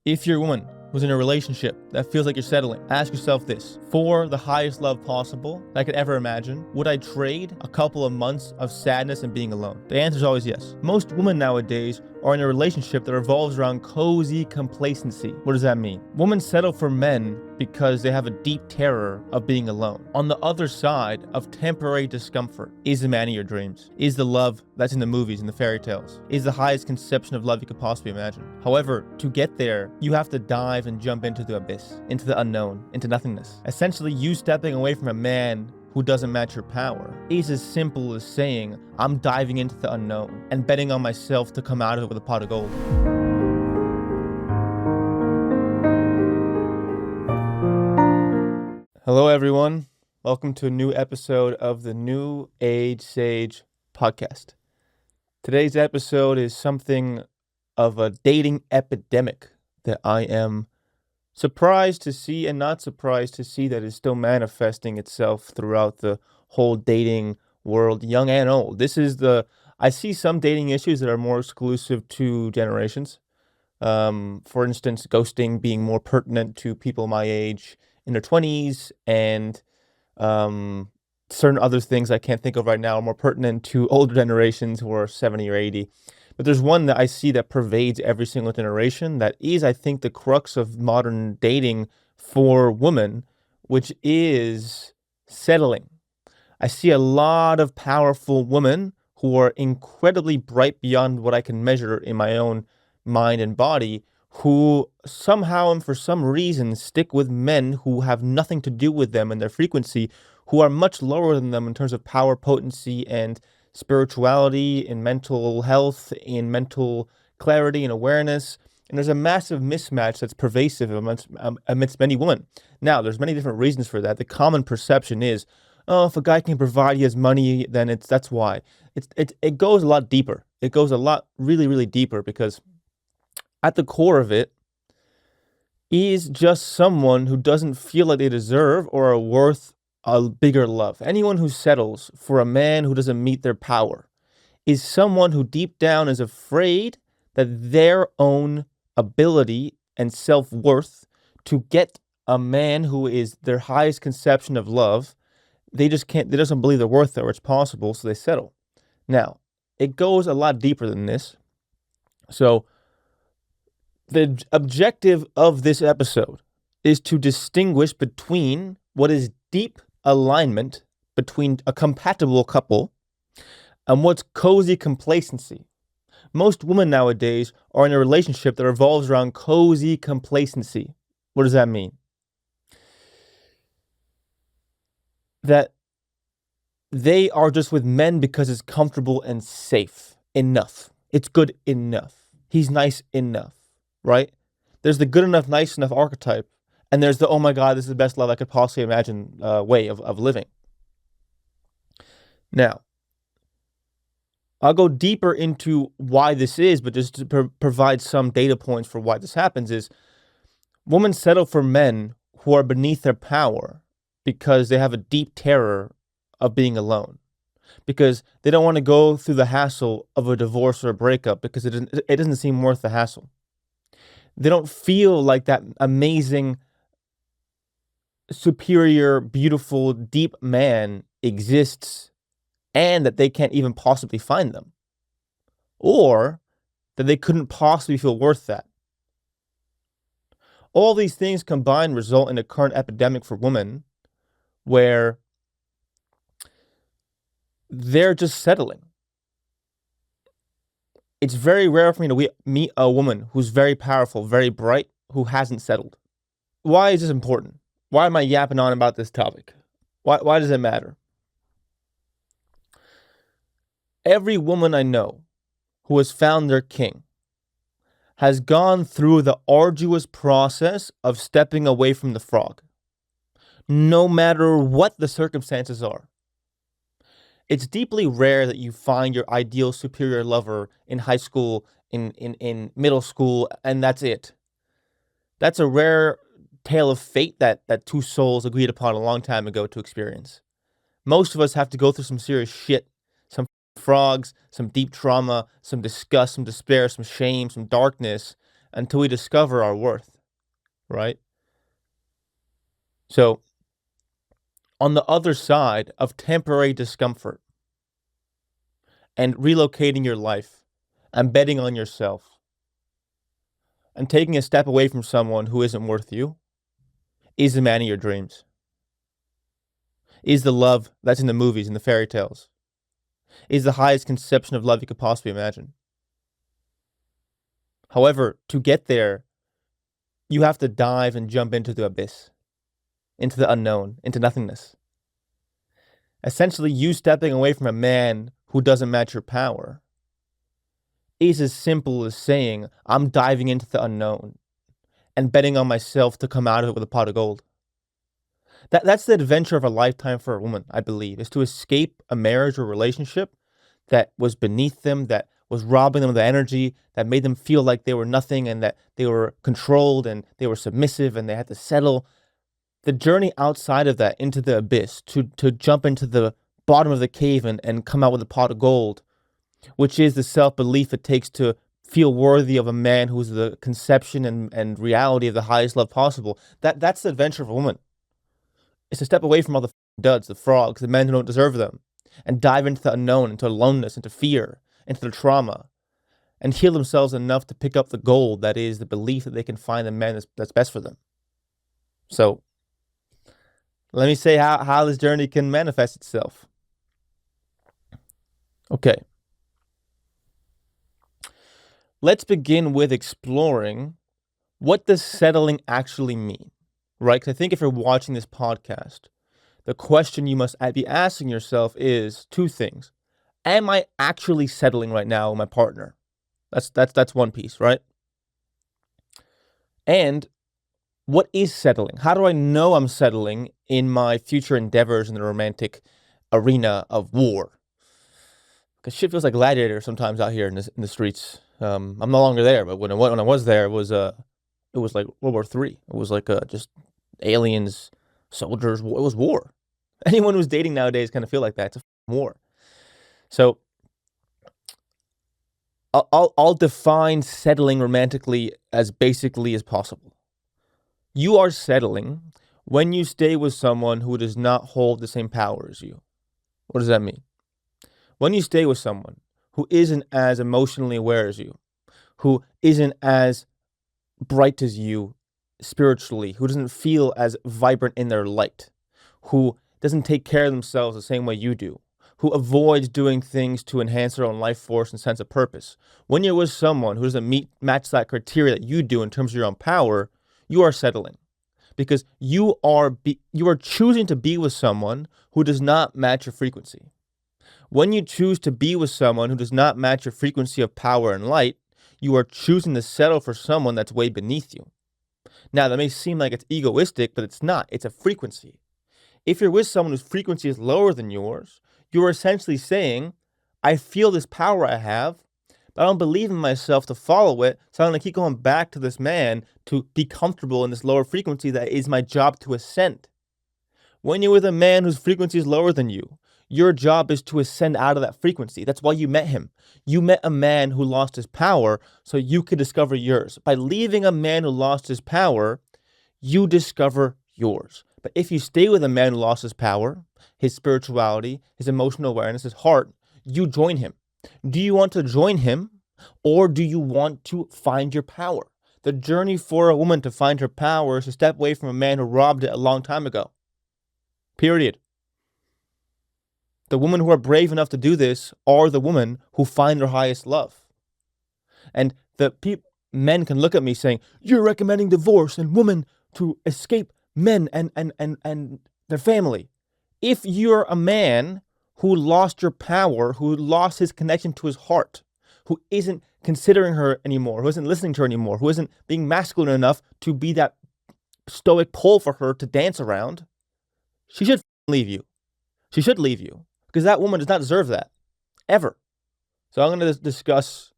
If you're a woman who's in a relationship that feels like you're settling, ask yourself this. For the highest love possible that I could ever imagine, would I trade a couple of months of sadness and being alone? The answer is always yes. Most women nowadays are in a relationship that revolves around cozy complacency. What does that mean? Women settle for men because they have a deep terror of being alone. On the other side of temporary discomfort is the man of your dreams, is the love that's in the movies and the fairy tales, is the highest conception of love you could possibly imagine. However, to get there, you have to dive and jump into the abyss, into the unknown, into nothingness. Essentially, you stepping away from a man who doesn't match your power is as simple as saying, I'm diving into the unknown and betting on myself to come out of it with a pot of gold. Hello, everyone. Welcome to a new episode of the New Age Sage podcast. Today's episode is something of a dating epidemic that I am surprised to see and not surprised to see that is still manifesting itself throughout the whole dating world, young and old. I see some dating issues that are more exclusive to generations. For instance, ghosting being more pertinent to people my age in their 20s, and certain other things I can't think of right now are more pertinent to older generations who are 70 or 80. But there's one that I see that pervades every single generation that is, I think, the crux of modern dating for women, which is settling. I see a lot of powerful women who are incredibly bright beyond what I can measure in my own mind and body, who somehow and for some reason stick with men who have nothing to do with them and their frequency, who are much lower than them in terms of power, potency, and spirituality, in mental health, in mental clarity and awareness. And there's a massive mismatch that's pervasive amidst many women. Now, there's many different reasons for that. The common perception is, oh, if a guy can provide, he has money, then that's why. It goes a lot deeper. It goes a lot really, really deeper, because at the core of it is just someone who doesn't feel like they deserve or are worth a bigger love. Anyone who settles for a man who doesn't meet their power is someone who deep down is afraid that their own ability and self-worth to get a man who is their highest conception of love, they doesn't believe they're worth it or it's possible, so they settle. Now, it goes a lot deeper than this. So the objective of this episode is to distinguish between what is deep alignment between a compatible couple and what's cozy complacency. Most women nowadays are in a relationship that revolves around cozy complacency. What does that mean? That they are just with men because it's comfortable and safe enough. It's good enough. He's nice enough, right? There's the good enough, nice enough archetype. And there's the, oh my God, this is the best love I could possibly imagine way of living. Now, I'll go deeper into why this is, but just to provide some data points for why this happens is women settle for men who are beneath their power because they have a deep terror of being alone, because they don't want to go through the hassle of a divorce or a breakup because it doesn't seem worth the hassle. They don't feel like that amazing, superior, beautiful, deep man exists and that they can't even possibly find them, or that they couldn't possibly feel worth that. All these things combined result in a current epidemic for women where they're just settling. It's very rare for me to meet a woman who's very powerful, very bright, who hasn't settled. Why is this important? Why am I yapping on about this topic? Why does it matter? Every woman I know who has found their king has gone through the arduous process of stepping away from the frog, no matter what the circumstances are. It's deeply rare that you find your ideal superior lover in high school, in middle school, and that's it. That's a rare tale of fate that two souls agreed upon a long time ago to experience. Most of us have to go through some serious shit, some frogs, some deep trauma, some disgust, some despair, some shame, some darkness, until we discover our worth, right? So, on the other side of temporary discomfort and relocating your life and betting on yourself and taking a step away from someone who isn't worth you is the man of your dreams, is the love that's in the movies and the fairy tales, is the highest conception of love you could possibly imagine. However, to get there, you have to dive and jump into the abyss, into the unknown, into nothingness. Essentially, you stepping away from a man who doesn't match your power is as simple as saying, I'm diving into the unknown and betting on myself to come out of it with a pot of gold. That's the adventure of a lifetime for a woman, I believe, is to escape a marriage or relationship that was beneath them, that was robbing them of the energy, that made them feel like they were nothing and that they were controlled and they were submissive and they had to settle. The journey outside of that into the abyss, to jump into the bottom of the cave and come out with a pot of gold, which is the self-belief it takes to feel worthy of a man who's the conception and reality of the highest love possible. That's the adventure of a woman. It's to step away from all the duds, the frogs, the men who don't deserve them, and dive into the unknown, into aloneness, into fear, into the trauma, and heal themselves enough to pick up the gold that is the belief that they can find the man that's best for them. So, let me say how this journey can manifest itself. Okay. Let's begin with exploring what does settling actually mean, right? Because I think if you're watching this podcast, the question you must be asking yourself is two things. Am I actually settling right now with my partner? That's one piece, right? And what is settling? How do I know I'm settling in my future endeavors in the romantic arena of war? Because shit feels like Gladiator sometimes out here in the streets. I'm no longer there, but when I was there, it was like World War III. It was like just aliens, soldiers. It was war. Anyone who's dating nowadays kind of feel like that. It's a war. So I'll define settling romantically as basically as possible. You are settling when you stay with someone who does not hold the same power as you. What does that mean? When you stay with someone who isn't as emotionally aware as you, who isn't as bright as you spiritually, who doesn't feel as vibrant in their light, who doesn't take care of themselves the same way you do, who avoids doing things to enhance their own life force and sense of purpose. When you're with someone who doesn't match that criteria that you do in terms of your own power, you are settling. Because you are choosing to be with someone who does not match your frequency. When you choose to be with someone who does not match your frequency of power and light, you are choosing to settle for someone that's way beneath you. Now, that may seem like it's egoistic, but it's not. It's a frequency. If you're with someone whose frequency is lower than yours, you're essentially saying, I feel this power I have, but I don't believe in myself to follow it, so I'm going to keep going back to this man to be comfortable in this lower frequency that is my job to ascend. When you're with a man whose frequency is lower than you, your job is to ascend out of that frequency. That's why you met him. You met a man who lost his power so you could discover yours. By leaving a man who lost his power, you discover yours. But if you stay with a man who lost his power, his spirituality, his emotional awareness, his heart, you join him. Do you want to join him, or do you want to find your power? The journey for a woman to find her power is to step away from a man who robbed it a long time ago. Period. The women who are brave enough to do this are the women who find their highest love. And men can look at me saying, you're recommending divorce and women to escape men and their family. If you're a man who lost your power, who lost his connection to his heart, who isn't considering her anymore, who isn't listening to her anymore, who isn't being masculine enough to be that stoic pole for her to dance around, she should leave you. She should leave you. Because that woman does not deserve that, ever. So I'm going to discuss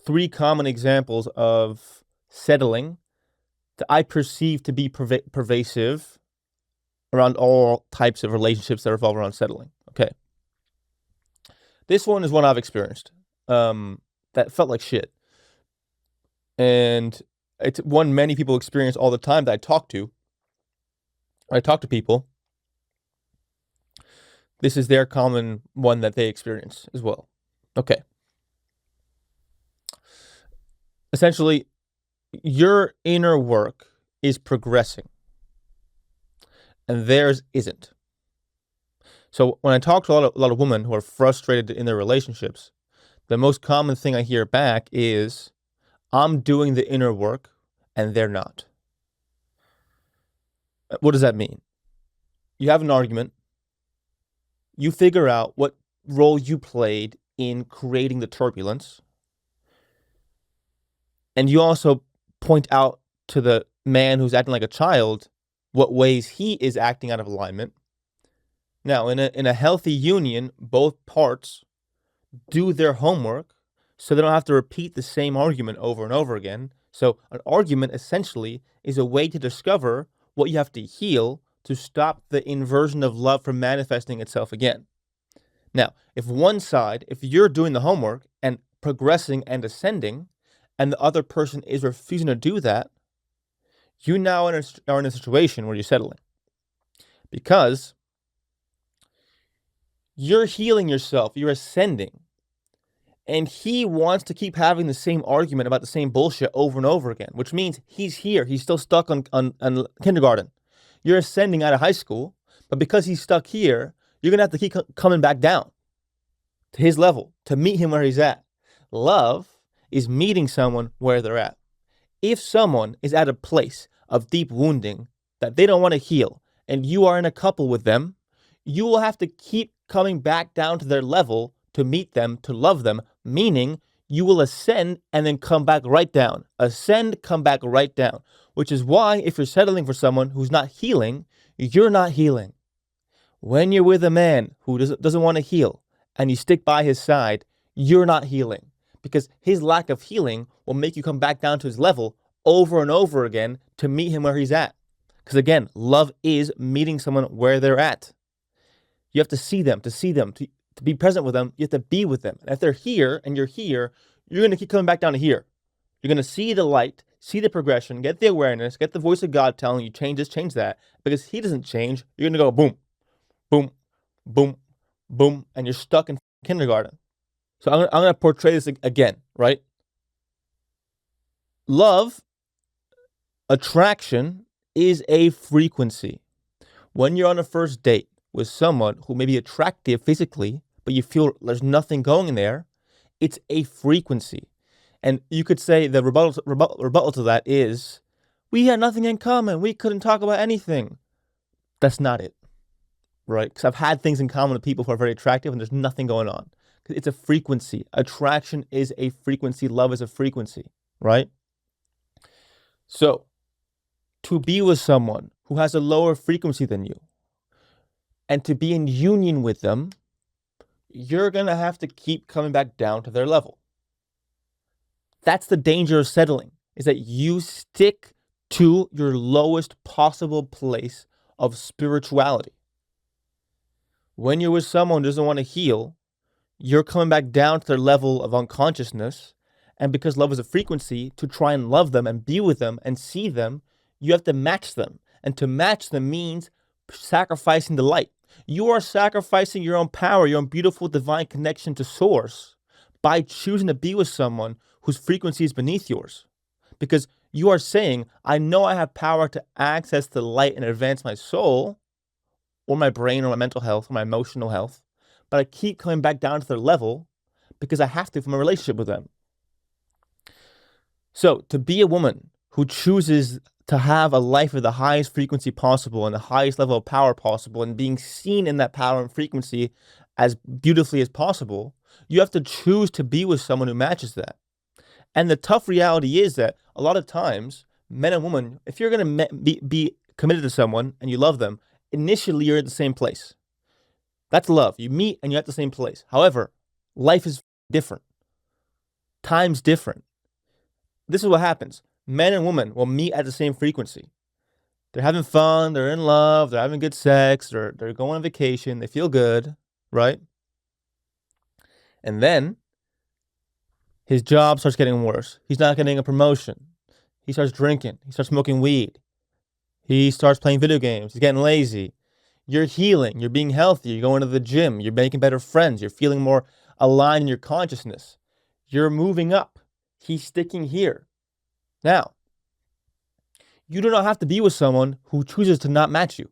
3 common examples of settling that I perceive to be pervasive around all types of relationships that revolve around settling. Okay. This one is one I've experienced that felt like shit. And it's one many people experience all the time that I talk to. I talk to people. This is their common one that they experience as well. Okay. Essentially, your inner work is progressing and theirs isn't. So when I talk to a lot of women who are frustrated in their relationships, the most common thing I hear back is, I'm doing the inner work and they're not. What does that mean? You have an argument. You figure out what role you played in creating the turbulence. And you also point out to the man who's acting like a child what ways he is acting out of alignment. Now, in a healthy union, both parts do their homework so they don't have to repeat the same argument over and over again. So an argument essentially is a way to discover what you have to heal to stop the inversion of love from manifesting itself again. Now, if you're doing the homework and progressing and ascending, and the other person is refusing to do that, you now are in a situation where you're settling. Because you're healing yourself, you're ascending, and he wants to keep having the same argument about the same bullshit over and over again, which means he's still stuck on kindergarten. You're ascending out of high school, but because he's stuck here, you're going to have to keep coming back down to his level to meet him where he's at. Love is meeting someone where they're at. If someone is at a place of deep wounding that they don't want to heal, and you are in a couple with them, you will have to keep coming back down to their level to meet them, to love them, meaning you will ascend and then come back right down. Ascend, come back right down, which is why if you're settling for someone who's not healing, you're not healing. When you're with a man who doesn't want to heal and you stick by his side, you're not healing, because his lack of healing will make you come back down to his level over and over again to meet him where he's at. Because again, love is meeting someone where they're at. You have to see them, to be present with them. You have to be with them. And if they're here and you're here, you're going to keep coming back down to here. You're going to see the light, see the progression, get the awareness, get the voice of God telling you, change this, change that. Because he doesn't change, you're going to go boom, boom, boom, boom, and you're stuck in kindergarten. So I'm going to portray this again, right? Love, attraction, is a frequency. When you're on a first date with someone who may be attractive physically, but you feel there's nothing going there, it's a frequency. And you could say the rebuttal to that is, we had nothing in common. We couldn't talk about anything. That's not it, right? Because I've had things in common with people who are very attractive and there's nothing going on. It's a frequency. Attraction is a frequency. Love is a frequency, right? So to be with someone who has a lower frequency than you and to be in union with them, you're going to have to keep coming back down to their level. That's the danger of settling, is that you stick to your lowest possible place of spirituality. When you're with someone who doesn't want to heal, you're coming back down to their level of unconsciousness. And because love is a frequency, to try and love them and be with them and see them, you have to match them. And to match them means sacrificing the light. You are sacrificing your own power, your own beautiful divine connection to source by choosing to be with someone whose frequency is beneath yours. Because you are saying, I know I have power to access the light and advance my soul or my brain or my mental health or my emotional health, but I keep coming back down to their level because I have to from a relationship with them. So to be a woman who chooses to have a life of the highest frequency possible and the highest level of power possible and being seen in that power and frequency as beautifully as possible, you have to choose to be with someone who matches that. And the tough reality is that a lot of times, men and women, if you're going to be committed to someone and you love them, initially you're at the same place. That's love. You meet and you're at the same place. However, life is different. Time's different. This is what happens. Men and women will meet at the same frequency. They're having fun, they're in love, they're having good sex, they're going on vacation, they feel good, right? And then His job starts getting worse. He's not getting a promotion. He starts drinking. He starts smoking weed. He starts playing video games. He's getting lazy. You're healing. You're being healthy. You're going to the gym. You're making better friends. You're feeling more aligned in your consciousness. You're moving up. He's sticking here. Now, you do not have to be with someone who chooses to not match you.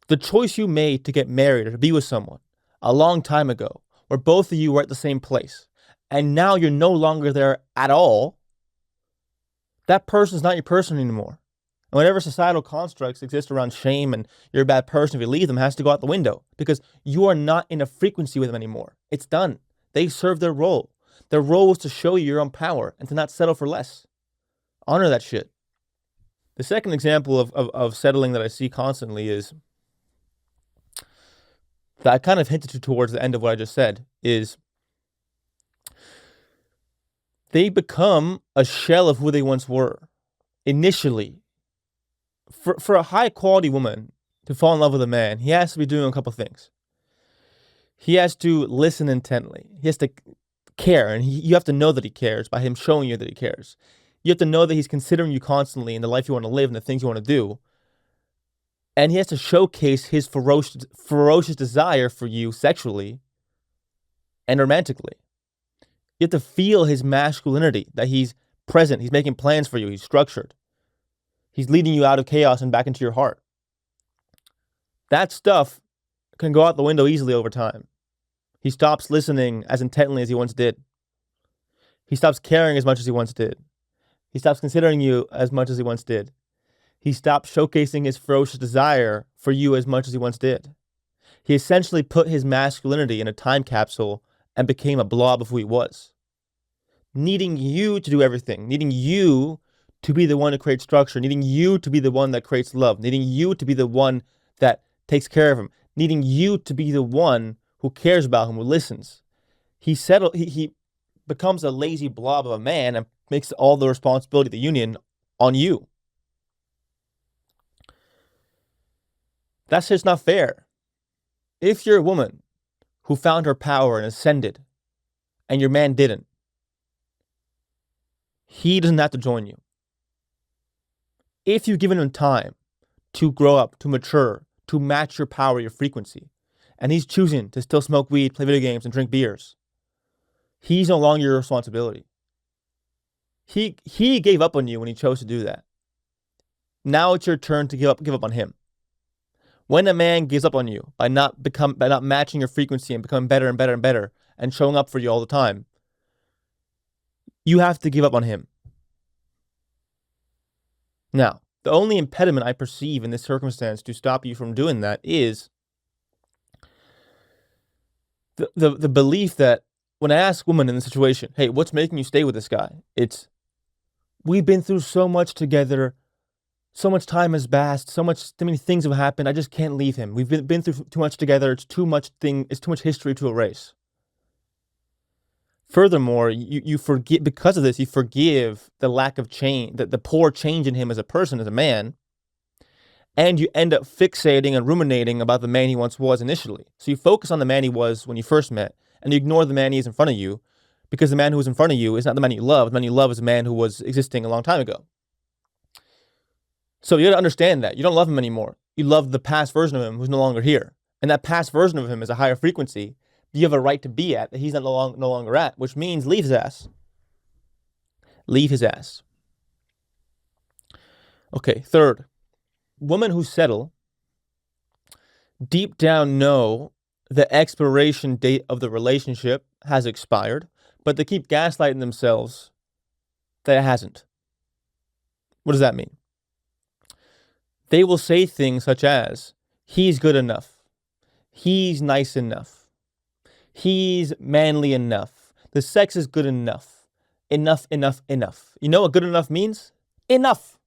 The choice you made to get married or to be with someone a long time ago, where both of you were at the same place, and now you're no longer there at all, that person's not your person anymore. And whatever societal constructs exist around shame and you're a bad person if you leave them has to go out the window, because you are not in a frequency with them anymore. It's done. They serve their role. Their role was to show you your own power and to not settle for less. Honor that shit. The second example of settling that I see constantly is that I kind of hinted to towards the end of what I just said is they become a shell of who they once were. Initially, for a high quality woman to fall in love with a man, he has to be doing a couple things. He has to listen intently. He has to care, and you have to know that he cares by him showing you that he cares. You have to know that he's considering you constantly in the life you want to live and the things you want to do. And he has to showcase his ferocious desire for you sexually and romantically. You have to feel his masculinity, that he's present, he's making plans for you, he's structured. He's leading you out of chaos and back into your heart. That stuff can go out the window easily over time. He stops listening as intently as he once did. He stops caring as much as he once did. He stops considering you as much as he once did. He stopped showcasing his ferocious desire for you as much as he once did. He essentially put his masculinity in a time capsule and became a blob of who he was. Needing you to do everything, needing you to be the one to create structure, needing you to be the one that creates love, needing you to be the one that takes care of him, needing you to be the one who cares about him, who listens. He becomes a lazy blob of a man and makes all the responsibility of the union on you. That's just not fair. If you're a woman who found her power and ascended, and your man didn't, he doesn't have to join you. If you've given him time to grow up, to mature, to match your power, your frequency, and he's choosing to still smoke weed, play video games, and drink beers, he's no longer your responsibility. He gave up on you when he chose to do that. Now it's your turn to give up on him. When a man gives up on you by not matching your frequency and becoming better and better and better and showing up for you all the time, you have to give up on him. Now, the only impediment I perceive in this circumstance to stop you from doing that is the belief that when I ask women in the situation, hey, what's making you stay with this guy? It's, we've been through so much together. So much time has passed. So many things have happened. I just can't leave him. We've been through too much together. It's too much history to erase. Furthermore, you forget, because of this, you forgive the lack of change, the poor change in him as a person, as a man, and you end up fixating and ruminating about the man he once was initially. So you focus on the man he was when you first met, and you ignore the man he is in front of you, because the man who was in front of you is not the man you love. The man you love is a man who was existing a long time ago. So you got to understand that. You don't love him anymore. You love the past version of him who's no longer here. And that past version of him is a higher frequency you have a right to be at that he's no longer at, which means leave his ass. Leave his ass. Okay, third, women who settle deep down know the expiration date of the relationship has expired, but they keep gaslighting themselves that it hasn't. What does that mean? They will say things such as, he's good enough. He's nice enough. He's manly enough. The sex is good enough. Enough. You know what good enough means? Enough.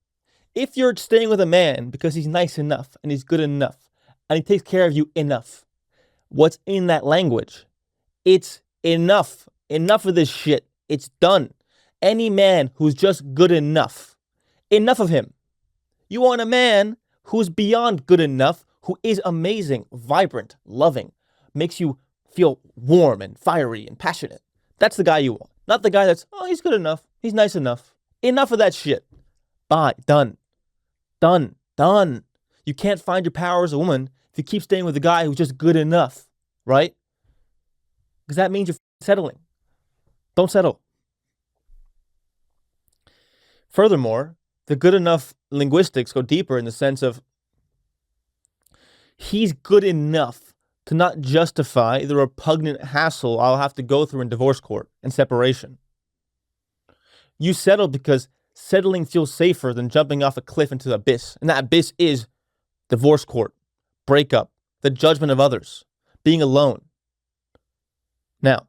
If you're staying with a man because he's nice enough and he's good enough and he takes care of you enough, what's in that language? It's enough. Enough of this shit. It's done. Any man who's just good enough. Enough of him. You want a man who's beyond good enough, who is amazing, vibrant, loving, makes you feel warm and fiery and passionate. That's the guy you want. Not the guy that's, oh, he's good enough. He's nice enough. Enough of that shit. Bye. Done. Done. Done. You can't find your power as a woman if you keep staying with a guy who's just good enough, right? Because that means you're settling. Don't settle. Furthermore, the good enough linguistics go deeper in the sense of he's good enough to not justify the repugnant hassle I'll have to go through in divorce court and separation. You settle because settling feels safer than jumping off a cliff into the abyss. And that abyss is divorce court, breakup, the judgment of others, being alone. Now,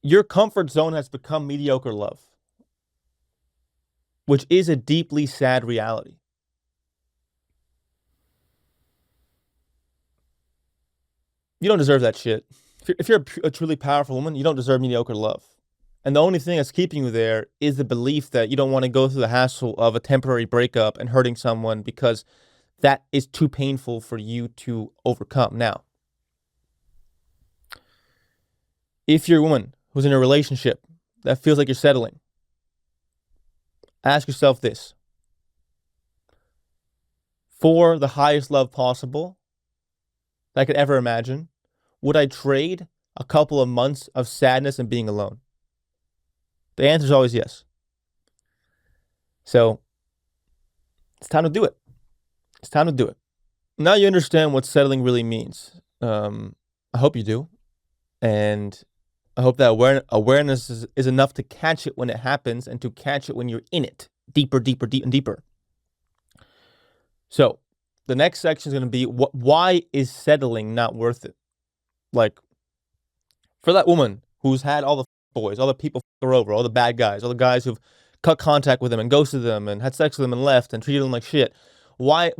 your comfort zone has become mediocre love, which is a deeply sad reality. You don't deserve that shit. If you're a truly powerful woman, you don't deserve mediocre love. And the only thing that's keeping you there is the belief that you don't want to go through the hassle of a temporary breakup and hurting someone because that is too painful for you to overcome. Now, if you're a woman who's in a relationship that feels like you're settling, ask yourself this. For the highest love possible that I could ever imagine, would I trade a couple of months of sadness and being alone? The answer is always yes. So it's time to do it. It's time to do it. Now you understand what settling really means. I hope you do. And I hope that awareness is enough to catch it when it happens and to catch it when you're in it deeper, deeper, deep, and deeper. So the next section is going to be why is settling not worth it? Like, for that woman who's had all the boys, all the people her over, all the bad guys, all the guys who've cut contact with them and ghosted them and had sex with them and left and treated them like shit. Why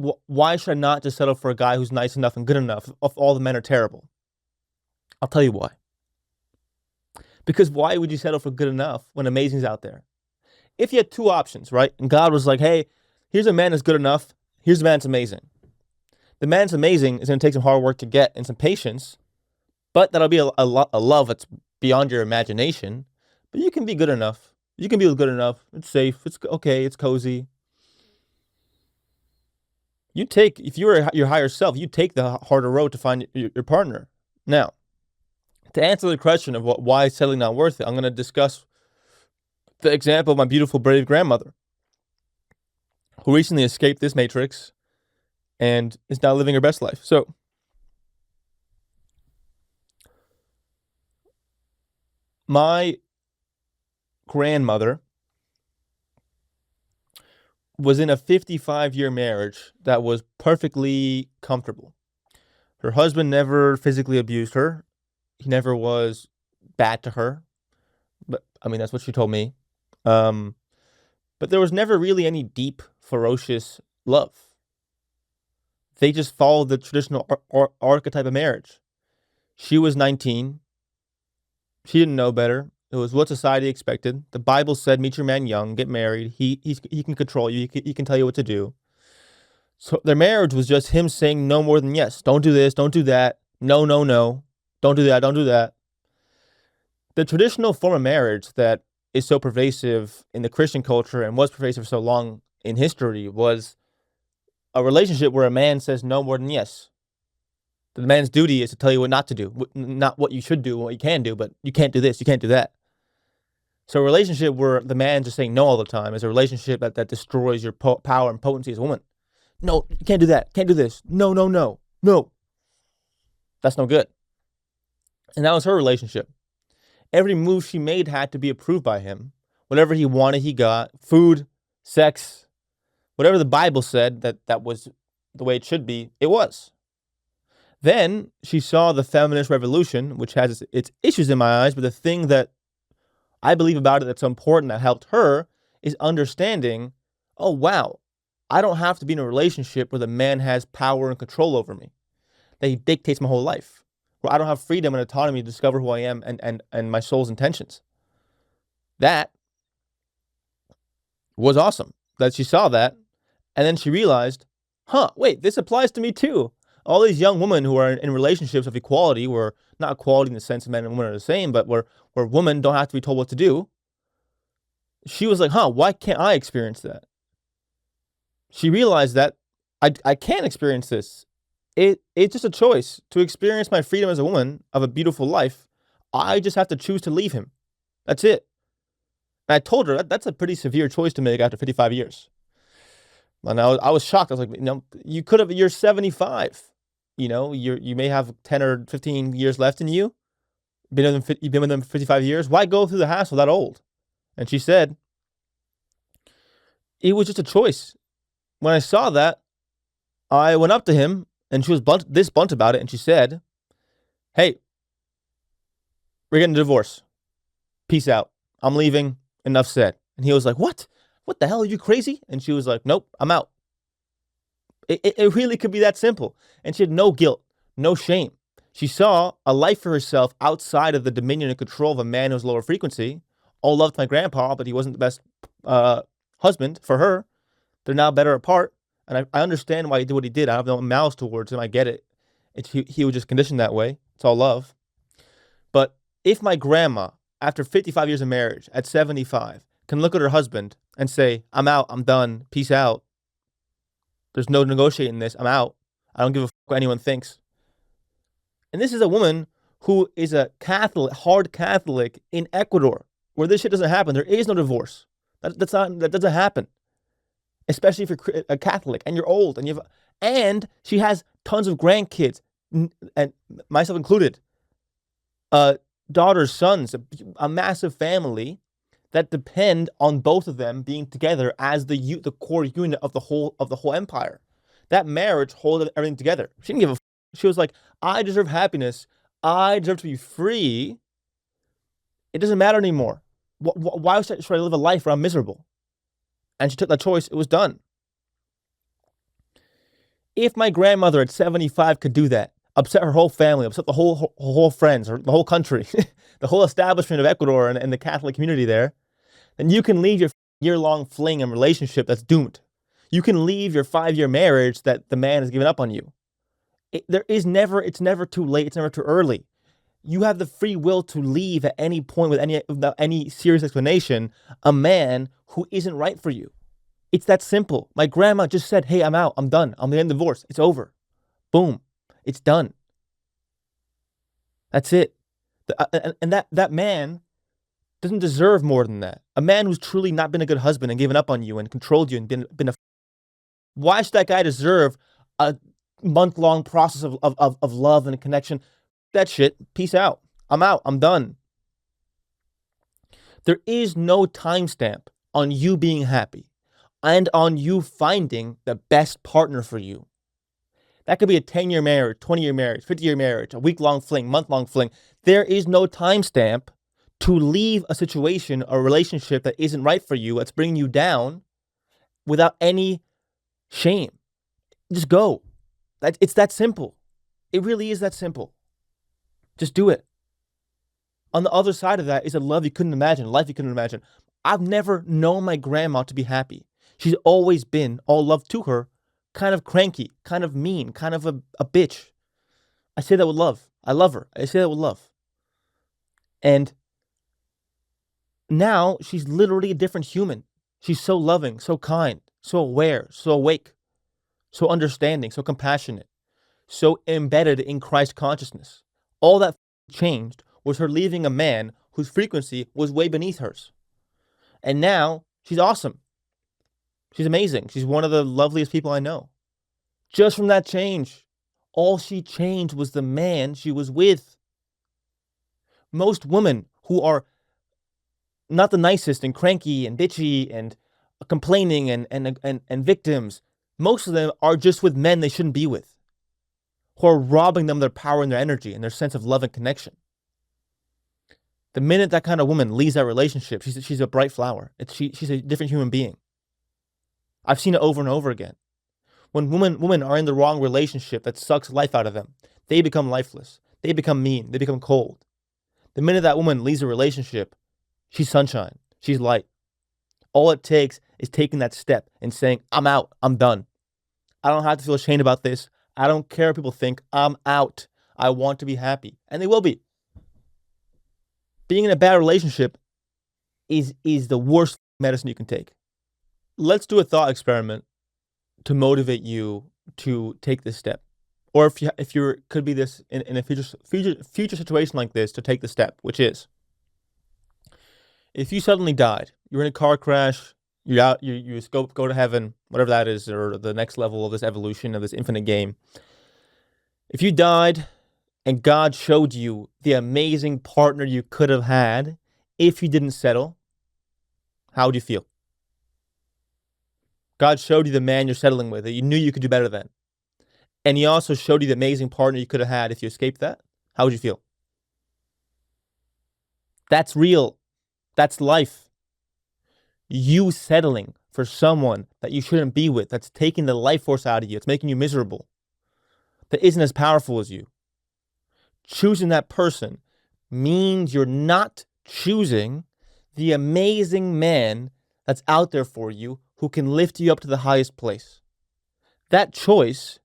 should I not just settle for a guy who's nice enough and good enough if all the men are terrible? I'll tell you why. Because why would you settle for good enough when amazing's out there? If you had two options, right? And God was like, hey, here's a man that's good enough. Here's a man that's amazing. The man that's amazing is going to take some hard work to get and some patience, but that'll be a love that's beyond your imagination. But you can be good enough. You can be good enough. It's safe. It's okay. It's cozy. If you were your higher self, you take the harder road to find your partner. Now, to answer the question of why is settling not worth it, I'm going to discuss the example of my beautiful, brave grandmother, who recently escaped this matrix and is now living her best life. So, my grandmother was in a 55-year marriage that was perfectly comfortable. Her husband never physically abused her. He never was bad to her. But I mean, that's what she told me. But there was never really any deep, ferocious love. They just followed the traditional archetype of marriage. She was 19. She didn't know better. It was what society expected. The Bible said, meet your man young, get married. He can control you. He can tell you what to do. So their marriage was just him saying no more than yes. Don't do this. Don't do that. No, no, no. Don't do that. Don't do that. The traditional form of marriage that is so pervasive in the Christian culture and was pervasive for so long in history was a relationship where a man says no more than yes. The man's duty is to tell you what not to do, not what you should do, what you can do, but you can't do this, you can't do that. So a relationship where the man just saying no all the time is a relationship that destroys your power and potency as a woman. No, you can't do that, can't do this. No, no, no, no. That's no good. And that was her relationship. Every move she made had to be approved by him. Whatever he wanted, he got. Food, sex, whatever the Bible said that was the way it should be, it was. Then she saw the feminist revolution, which has its issues in my eyes, but the thing that I believe about it that's so important that helped her is understanding, oh, wow, I don't have to be in a relationship where the man has power and control over me, that he dictates my whole life, where I don't have freedom and autonomy to discover who I am and my soul's intentions. That was awesome that she saw that. And then she realized, wait, this applies to me too. All these young women who are in relationships of equality, where not equality in the sense men and women are the same, but where women don't have to be told what to do. She was like, why can't I experience that? She realized that I can't experience this. It's just a choice to experience my freedom as a woman of a beautiful life. I just have to choose to leave him. That's it. And I told her that's a pretty severe choice to make after 55 years. And I was shocked. I was like, you could have. You're 75. You may have 10 or 15 years left in you. You've been with them for 55 years. Why go through the hassle that old? And she said, it was just a choice. When I saw that, I went up to him, and she was blunt about it, and she said, hey, we're getting a divorce. Peace out. I'm leaving. Enough said. And he was like, what? What the hell? Are you crazy? And she was like, nope, I'm out. It really could be that simple. And she had no guilt, no shame. She saw a life for herself outside of the dominion and control of a man who was lower frequency. All loved my grandpa, but he wasn't the best husband for her. They're now better apart. And I understand why he did what he did. I have no malice towards him. I get it. He was just conditioned that way. It's all love. But if my grandma, after 55 years of marriage, at 75, can look at her husband and say, I'm out, I'm done, peace out. There's no negotiating this, I'm out. I don't give a fuck what anyone thinks. And this is a woman who is a Catholic, hard Catholic in Ecuador, where this shit doesn't happen. There is no divorce. That doesn't happen. Especially if you're a Catholic and you're old and she has tons of grandkids, and myself included, daughters, sons, a massive family that depend on both of them being together as the core unit of the whole empire. That marriage holds everything together. She didn't give a. She was like, I deserve happiness. I deserve to be free. It doesn't matter anymore. Why should I live a life where I'm miserable? And she took that choice. It was done. If my grandmother at 75 could do that, upset her whole family, upset the whole friends, or the whole country, the whole establishment of Ecuador and the Catholic community there, then you can leave your year-long fling and relationship that's doomed. You can leave your 5-year marriage that the man has given up on you. It's never too late. It's never too early. You have the free will to leave at any point without any serious explanation a man who isn't right for you. It's that simple. My grandma just said, hey, I'm out. I'm done. I'm getting divorced. It's over. Boom. It's done. That's it. And that man doesn't deserve more than that. A man who's truly not been a good husband and given up on you and controlled you and been a. Why should that guy deserve a month-long process of love and connection? That shit. Peace out. I'm out. I'm done. There is no timestamp on you being happy and on you finding the best partner for you. That could be a 10-year marriage, 20-year marriage, 50-year marriage, a week-long fling, month-long fling. There is no timestamp to leave a situation or relationship that isn't right for you, that's bringing you down, without any shame. Just go. It's that simple. It really is that simple. Just do it. On the other side of that is a love you couldn't imagine, a life you couldn't imagine. I've never known my grandma to be happy. She's always been, all love to her, kind of cranky, kind of mean, kind of a bitch. I say that with love. I love her. I say that with love. And now she's literally a different human. She's so loving, so kind, so aware, so awake, so understanding, so compassionate, so embedded in Christ consciousness. All that changed was her leaving a man whose frequency was way beneath hers. And now she's awesome. She's amazing. She's one of the loveliest people I know. Just from that change, all she changed was the man she was with. Most women who are not the nicest and cranky and bitchy and complaining and victims, most of them are just with men they shouldn't be with, who are robbing them of their power and their energy and their sense of love and connection. The minute that kind of woman leaves that relationship, she's a bright flower. She's a different human being. I've seen it over and over again. When women are in the wrong relationship that sucks life out of them, they become lifeless. They become mean. They become cold. The minute that woman leaves a relationship, she's sunshine. She's light. All it takes is taking that step and saying, I'm out. I'm done. I don't have to feel ashamed about this. I don't care what people think. I'm out. I want to be happy. And they will be. Being in a bad relationship is the worst medicine you can take. Let's do a thought experiment to motivate you to take this step. Or if you're could be this in a future situation like this, to take the step, which is, if you suddenly died, you're in a car crash, you're out, you go to heaven, whatever that is, or the next level of this evolution of this infinite game. If you died and God showed you the amazing partner you could have had if you didn't settle, how would you feel? God showed you the man you're settling with that you knew you could do better than. And he also showed you the amazing partner you could have had if you escaped that. How would you feel? That's real. That's life. You settling for someone that you shouldn't be with, that's taking the life force out of you, it's making you miserable, that isn't as powerful as you. Choosing that person means you're not choosing the amazing man that's out there for you who can lift you up to the highest place. That choice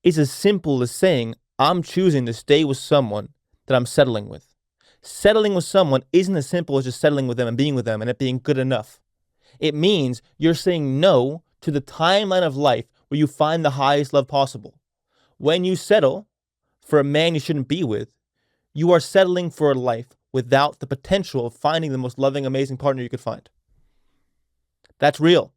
is as simple as saying, I'm choosing to stay with someone that I'm settling with. Settling with someone isn't as simple as just settling with them and being with them and it being good enough. It means you're saying no to the timeline of life where you find the highest love possible. When you settle for a man you shouldn't be with, you are settling for a life without the potential of finding the most loving, amazing partner you could find. That's real.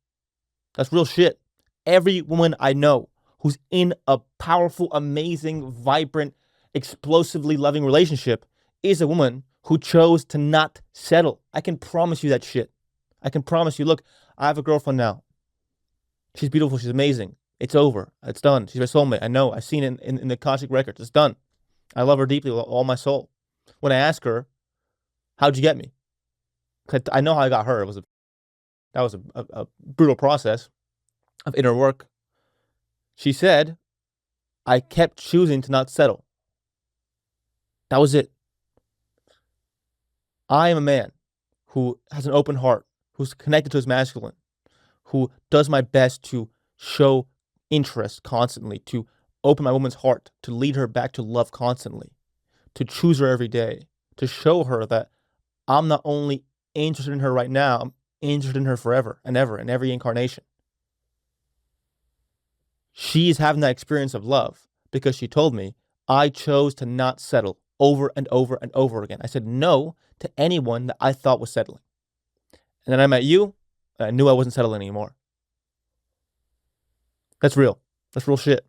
That's real shit. Every woman I know who's in a powerful, amazing, vibrant, explosively loving relationship is a woman who chose to not settle. I can promise you that shit. I can promise you, look, I have a girlfriend now. She's beautiful. She's amazing. It's over. It's done. She's my soulmate. I know. I've seen it in the Akashic records. It's done. I love her deeply with all my soul. When I ask her, how'd you get me? I know how I got her. That was a brutal process of inner work. She said, I kept choosing to not settle. That was it. I am a man who has an open heart, who's connected to his masculine, who does my best to show interest constantly, to open my woman's heart, to lead her back to love constantly, to choose her every day, to show her that I'm not only interested in her right now, I'm interested in her forever and ever, in every incarnation. She's having that experience of love because she told me, I chose to not settle over and over and over again. I said no to anyone that I thought was settling. And then I met you, and I knew I wasn't settling anymore. That's real. That's real shit.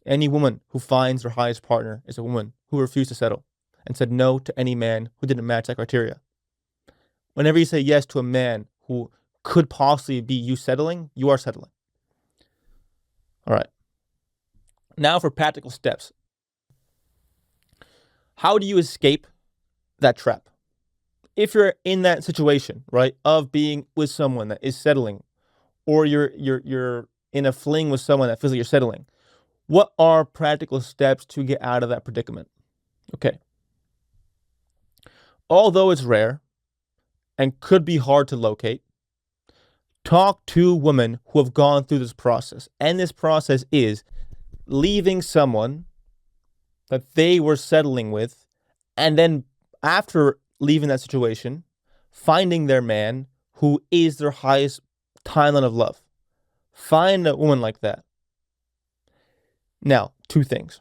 Any woman who finds her highest partner is a woman who refused to settle and said no to any man who didn't match that criteria. Whenever you say yes to a man who could possibly be you settling, you are settling. All right. Now for practical steps. How do you escape that trap? If you're in that situation, right, of being with someone that is settling, or you're in a fling with someone that feels like you're settling, what are practical steps to get out of that predicament? Okay. Although it's rare and could be hard to locate, talk to women who have gone through this process. And this process is leaving someone that they were settling with, and then after leaving that situation, finding their man who is their highest timeline of love. Find a woman like that. Now, two things.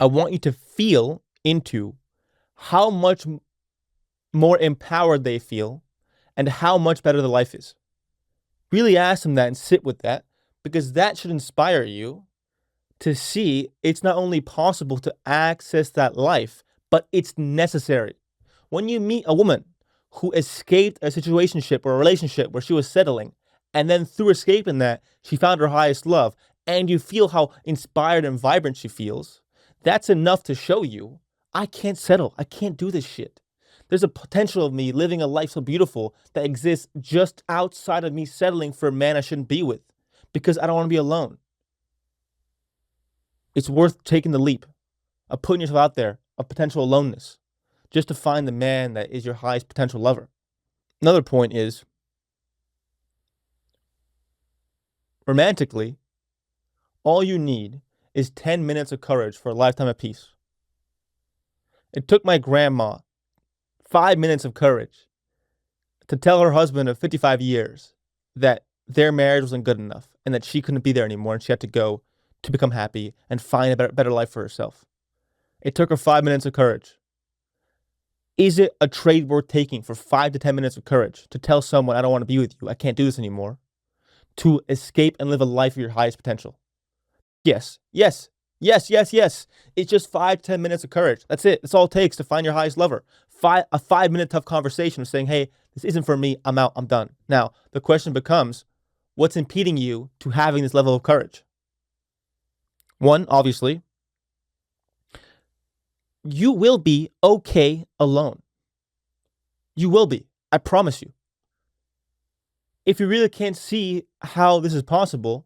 I want you to feel into how much more empowered they feel and how much better their life is. Really ask them that and sit with that, because that should inspire you to see it's not only possible to access that life, but it's necessary. When you meet a woman who escaped a situationship or a relationship where she was settling, and then through escaping that, she found her highest love, and you feel how inspired and vibrant she feels, that's enough to show you, I can't settle. I can't do this shit. There's a potential of me living a life so beautiful that exists just outside of me settling for a man I shouldn't be with, because I don't want to be alone. It's worth taking the leap of putting yourself out there of potential aloneness just to find the man that is your highest potential lover. Another point is, romantically, all you need is 10 minutes of courage for a lifetime of peace. It took my grandma 5 minutes of courage to tell her husband of 55 years that their marriage wasn't good enough and that she couldn't be there anymore and she had to go to become happy and find a better life for herself. It took her 5 minutes of courage. Is it a trade worth taking for 5 to 10 minutes of courage to tell someone, I don't want to be with you, I can't do this anymore, to escape and live a life of your highest potential? Yes, yes, yes, yes, yes. It's just 5 to 10 minutes of courage. That's it. That's all it takes to find your highest lover. A 5-minute tough conversation of saying, hey, this isn't for me. I'm out. I'm done. Now, the question becomes, what's impeding you to having this level of courage? One, obviously, you will be okay alone. You will be. I promise you. If you really can't see how this is possible,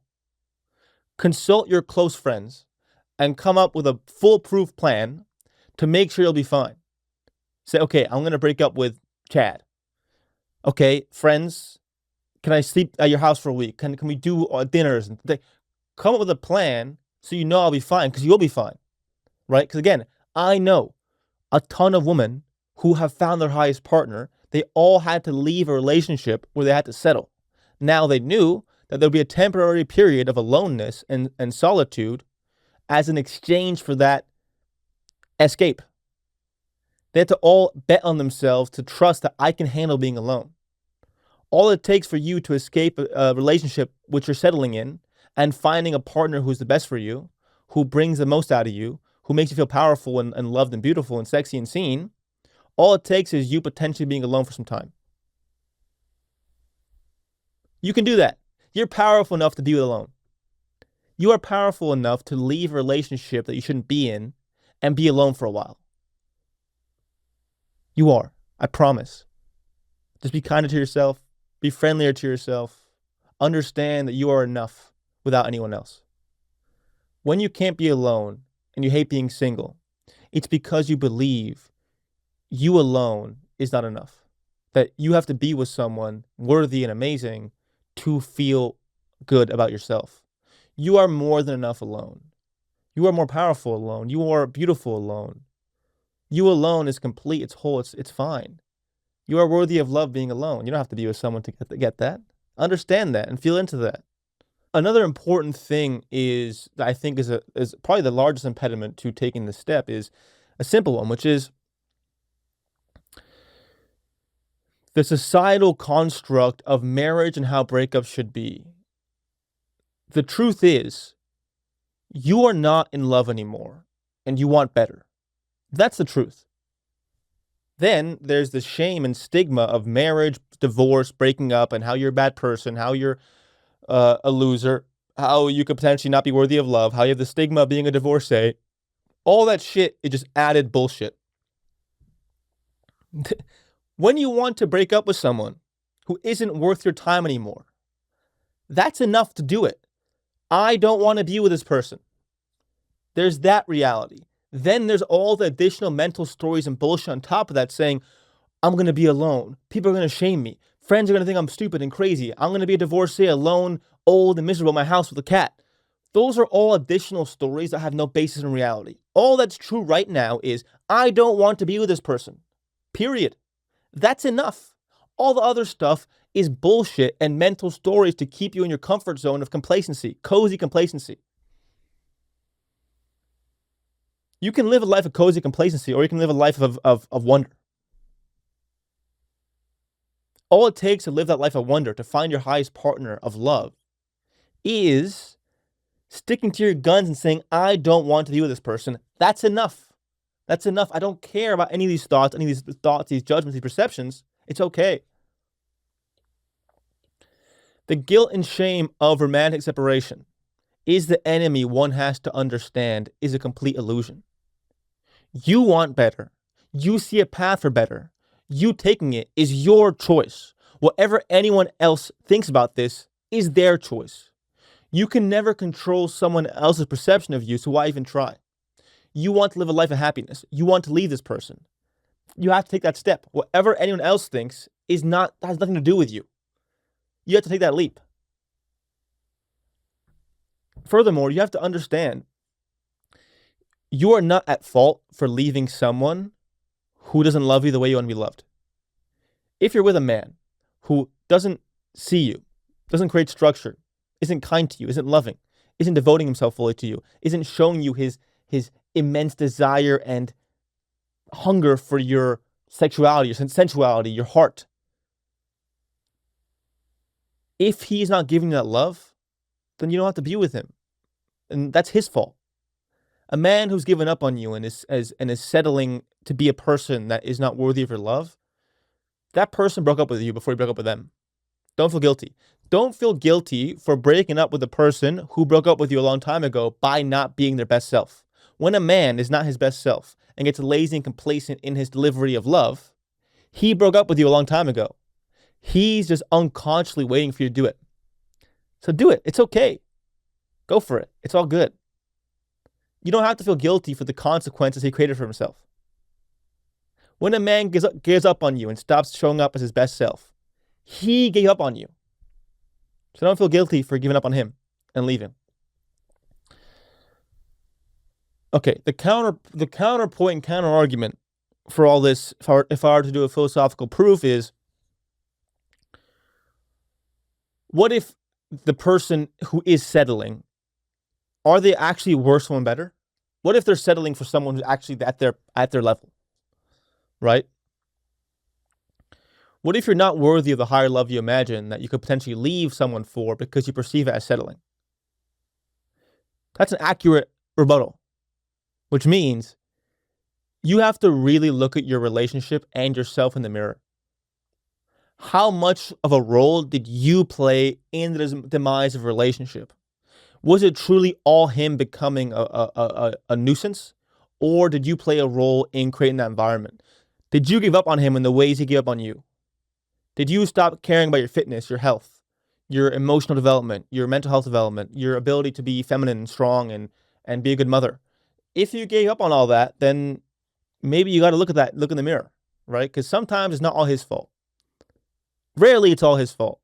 consult your close friends and come up with a foolproof plan to make sure you'll be fine. Say, okay, I'm going to break up with Chad. Okay, friends, can I sleep at your house for a week? Can we do dinners? Come up with a plan so you know I'll be fine, because you'll be fine, right? Because again, I know a ton of women who have found their highest partner. They all had to leave a relationship where they had to settle. Now they knew that there'd be a temporary period of aloneness and solitude as an exchange for that escape. They had to all bet on themselves to trust that I can handle being alone. All it takes for you to escape a relationship which you're settling in and finding a partner who's the best for you, who brings the most out of you, who makes you feel powerful and loved and beautiful and sexy and seen, all it takes is you potentially being alone for some time. You can do that. You're powerful enough to be alone. You are powerful enough to leave a relationship that you shouldn't be in and be alone for a while. You are. I promise. Just be kinder to yourself. Be friendlier to yourself. Understand that you are enough without anyone else. When you can't be alone and you hate being single, it's because you believe you alone is not enough. That you have to be with someone worthy and amazing to feel good about yourself. You are more than enough alone. You are more powerful alone. You are beautiful alone. You alone is complete. It's whole. It's fine. You are worthy of love being alone. You don't have to be with someone to get that. Understand that and feel into that. Another important thing is that I think is probably the largest impediment to taking this step is a simple one, which is the societal construct of marriage and how breakups should be. The truth is, you are not in love anymore and you want better. That's the truth. Then there's the shame and stigma of marriage, divorce, breaking up, and how you're a bad person, how you're a loser, how you could potentially not be worthy of love, how you have the stigma of being a divorcee. All that shit is just added bullshit. When you want to break up with someone who isn't worth your time anymore, that's enough to do it. I don't want to be with this person. There's that reality. Then there's all the additional mental stories and bullshit on top of that saying, I'm going to be alone. People are going to shame me. Friends are going to think I'm stupid and crazy. I'm going to be a divorcee, alone, old, and miserable in my house with a cat. Those are all additional stories that have no basis in reality. All that's true right now is, I don't want to be with this person. Period. That's enough. All the other stuff is bullshit and mental stories to keep you in your comfort zone of complacency, cozy complacency. You can live a life of cozy complacency, or you can live a life of wonder. All it takes to live that life of wonder, to find your highest partner of love, is sticking to your guns and saying, I don't want to be with this person. That's enough. That's enough. I don't care about any of these thoughts, these judgments, these perceptions. It's okay. The guilt and shame of romantic separation is the enemy one has to understand is a complete illusion. You want better. You see a path for better. You taking it is your choice. Whatever anyone else thinks about this is their choice. You can never control someone else's perception of you, so why even try? You want to live a life of happiness. You want to leave this person. You have to take that step. Whatever anyone else thinks has nothing to do with you. You have to take that leap. Furthermore, you have to understand You are not at fault for leaving someone who doesn't love you the way you want to be loved. If you're with a man who doesn't see you, doesn't create structure, isn't kind to you, isn't loving, isn't devoting himself fully to you, isn't showing you his immense desire and hunger for your sexuality, your sensuality, your heart. If he's not giving you that love, then you don't have to be with him. And that's his fault. A man who's given up on you and is settling to be a person that is not worthy of your love, that person broke up with you before you broke up with them. Don't feel guilty. Don't feel guilty for breaking up with a person who broke up with you a long time ago by not being their best self. When a man is not his best self and gets lazy and complacent in his delivery of love, he broke up with you a long time ago. He's just unconsciously waiting for you to do it. So do it. It's okay. Go for it. It's all good. You don't have to feel guilty for the consequences he created for himself. When a man gives up on you and stops showing up as his best self, he gave up on you. So don't feel guilty for giving up on him and leaving. Okay, the counterpoint and counter argument for all this, if I were to do a philosophical proof, is what if the person who is settling, are they actually worse or better? What if they're settling for someone who's actually at their level, right? What if you're not worthy of the higher love you imagine that you could potentially leave someone for because you perceive it as settling? That's an accurate rebuttal, which means you have to really look at your relationship and yourself in the mirror. How much of a role did you play in the demise of a relationship? Was it truly all him becoming a nuisance? Or did you play a role in creating that environment? Did you give up on him in the ways he gave up on you? Did you stop caring about your fitness, your health, your emotional development, your mental health development, your ability to be feminine and strong and be a good mother? If you gave up on all that, then maybe you got to look in the mirror, right? Because sometimes it's not all his fault. Rarely it's all his fault.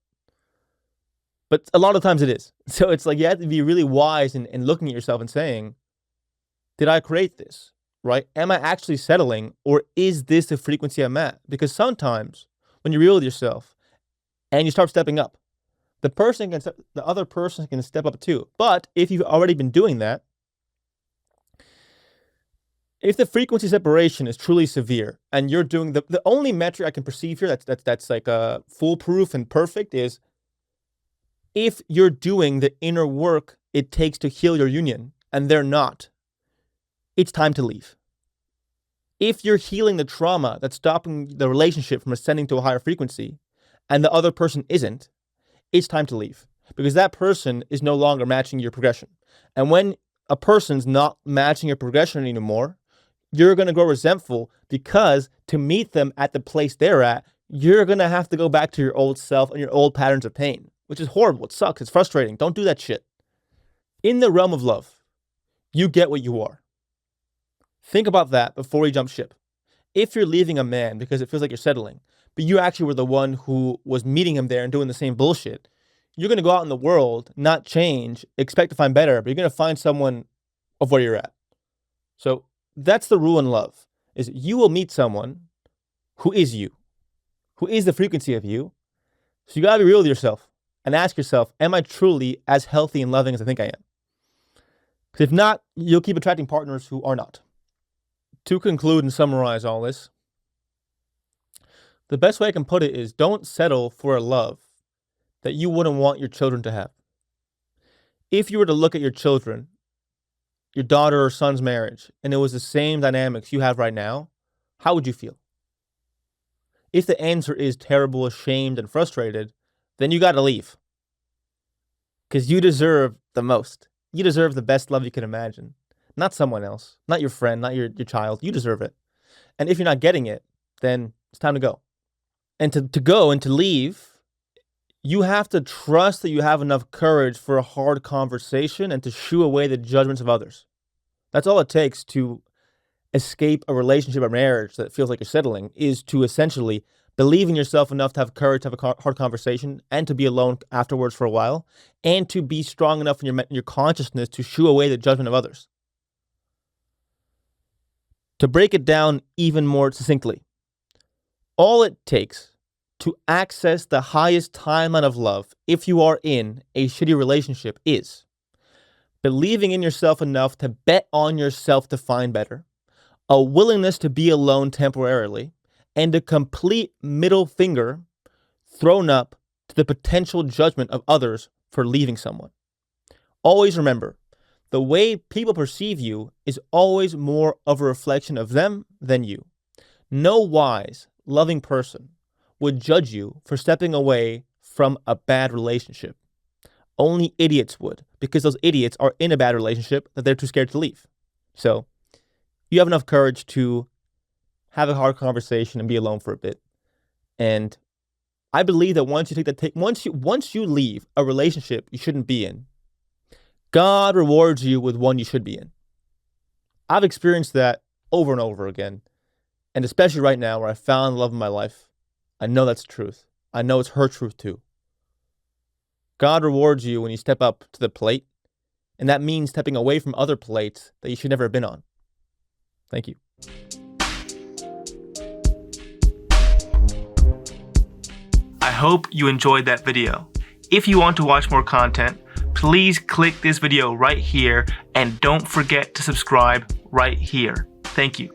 But a lot of times it is. So it's like you have to be really wise in looking at yourself and saying, did I create this, right? Am I actually settling, or is this the frequency I'm at? Because sometimes when you're real with yourself and you start stepping up, the other person can step up too. But if you've already been doing that, if the frequency separation is truly severe and you're doing the only metric I can perceive here that's like foolproof and perfect is if you're doing the inner work it takes to heal your union and they're not, it's time to leave. If you're healing the trauma that's stopping the relationship from ascending to a higher frequency and the other person isn't, it's time to leave because that person is no longer matching your progression. And when a person's not matching your progression anymore, you're going to grow resentful because to meet them at the place they're at, you're going to have to go back to your old self and your old patterns of pain, which is horrible. It sucks. It's frustrating. Don't do that shit. In the realm of love, you get what you are. Think about that before you jump ship. If you're leaving a man because it feels like you're settling, but you actually were the one who was meeting him there and doing the same bullshit, you're going to go out in the world, not change, expect to find better, but you're going to find someone of where you're at. So that's the rule in love, is you will meet someone who is you, who is the frequency of you. So you got to be real with yourself and ask yourself, am I truly as healthy and loving as I think I am? Because if not, you'll keep attracting partners who are not. To conclude and summarize all this, the best way I can put it is don't settle for a love that you wouldn't want your children to have. If you were to look at your children, your daughter or son's marriage, and it was the same dynamics you have right now, how would you feel? If the answer is terrible, ashamed, and frustrated, then you got to leave. Because you deserve the most. You deserve the best love you can imagine. Not someone else, not your friend, not your child. You deserve it. And if you're not getting it, then it's time to go. And to go and to leave, you have to trust that you have enough courage for a hard conversation and to shoo away the judgments of others. That's all it takes to escape a relationship or marriage that feels like you're settling, is to essentially believe in yourself enough to have courage to have a hard conversation and to be alone afterwards for a while, and to be strong enough in your consciousness to shoo away the judgment of others. To break it down even more succinctly, all it takes to access the highest timeline of love if you are in a shitty relationship is believing in yourself enough to bet on yourself to find better, a willingness to be alone temporarily, and a complete middle finger thrown up to the potential judgment of others for leaving someone. Always remember, the way people perceive you is always more of a reflection of them than you. No wise, loving person would judge you for stepping away from a bad relationship. Only idiots would, because those idiots are in a bad relationship that they're too scared to leave. So, you have enough courage to have a hard conversation and be alone for a bit. And I believe that once you leave a relationship you shouldn't be in, God rewards you with one you should be in. I've experienced that over and over again. And especially right now where I found the love of my life, I know that's the truth. I know it's her truth too. God rewards you when you step up to the plate, and that means stepping away from other plates that you should never have been on. Thank you. I hope you enjoyed that video. If you want to watch more content, please click this video right here and don't forget to subscribe right here. Thank you.